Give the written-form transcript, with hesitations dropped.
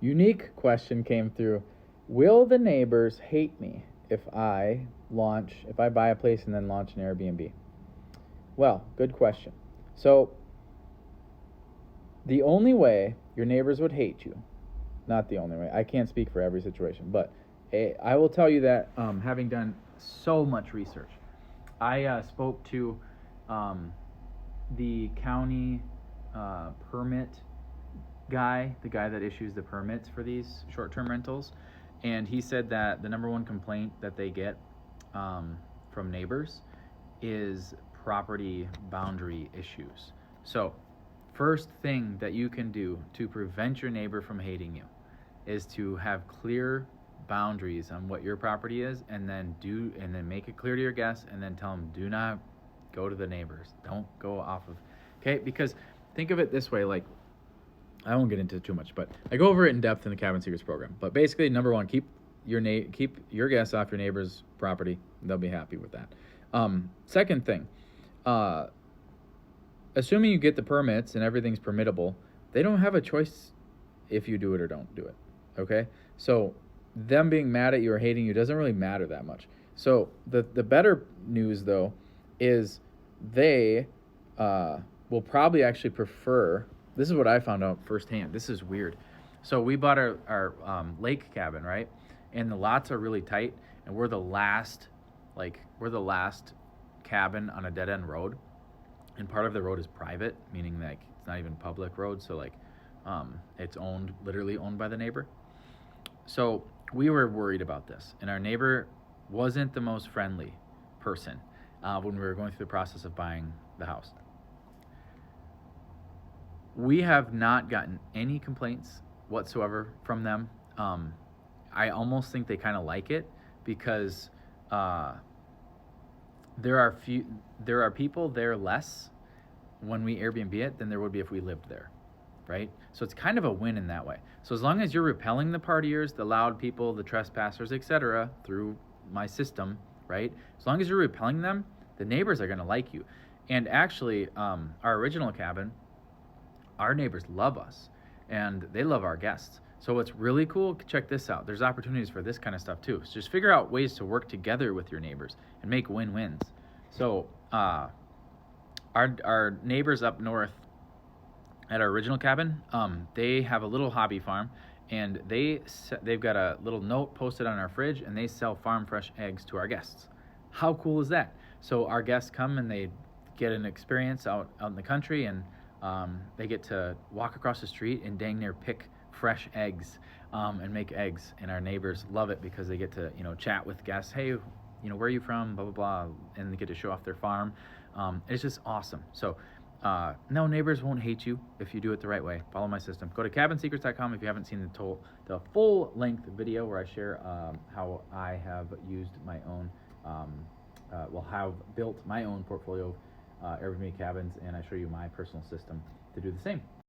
Unique question came through. Will the neighbors hate me if I buy a place and then launch an Airbnb? Well, good question. So, the only way your neighbors would hate you, not the only way, I can't speak for every situation, but I will tell you that having done so much research, I spoke to the county permit guy, the guy that issues the permits for these short-term rentals, and he said that the number one complaint that they get from neighbors is property boundary issues. So, first thing that you can do to prevent your neighbor from hating you is to have clear boundaries on what your property is, and then make it clear to your guests, and then tell them, do not go to the neighbors. Don't go off of, okay? Because think of it this way, like, I won't get into it too much, but I go over it in depth in the Cabin Secrets program. But basically, number one, keep your guests off your neighbor's property. They'll be happy with that. Second thing, assuming you get the permits and everything's permittable, they don't have a choice if you do it or don't do it. Okay? So them being mad at you or hating you doesn't really matter that much. So the better news, though, is they will probably actually prefer. This is what I found out firsthand. This is weird. So we bought our lake cabin, right? And the lots are really tight, and we're the last cabin on a dead end road, and part of the road is private, meaning like it's not even public road. So like, it's literally owned by the neighbor. So we were worried about this, and our neighbor wasn't the most friendly person when we were going through the process of buying the house. We have not gotten any complaints whatsoever from them. I almost think they kind of like it because there are people there less when we Airbnb it than there would be if we lived there, right? So it's kind of a win in that way. So as long as you're repelling the partiers, the loud people, the trespassers, etc., through my system, right? As long as you're repelling them, the neighbors are going to like you. And actually, our original cabin, our neighbors love us, and they love our guests. So what's really cool, check this out. There's opportunities for this kind of stuff too. So just figure out ways to work together with your neighbors and make win-wins. So our neighbors up north at our original cabin, they have a little hobby farm, and they've got a little note posted on our fridge, and they sell farm fresh eggs to our guests. How cool is that? So our guests come and they get an experience out in the country, and they get to walk across the street and dang near pick fresh eggs and make eggs. And our neighbors love it because they get to, chat with guests. Hey, where are you from? Blah, blah, blah. And they get to show off their farm. It's just awesome. So no, neighbors won't hate you if you do it the right way. Follow my system. Go to cabinsecrets.com if you haven't seen the full length video where I share how I have used my own, have built my own portfolio of Airbnb cabins, and I show you my personal system to do the same.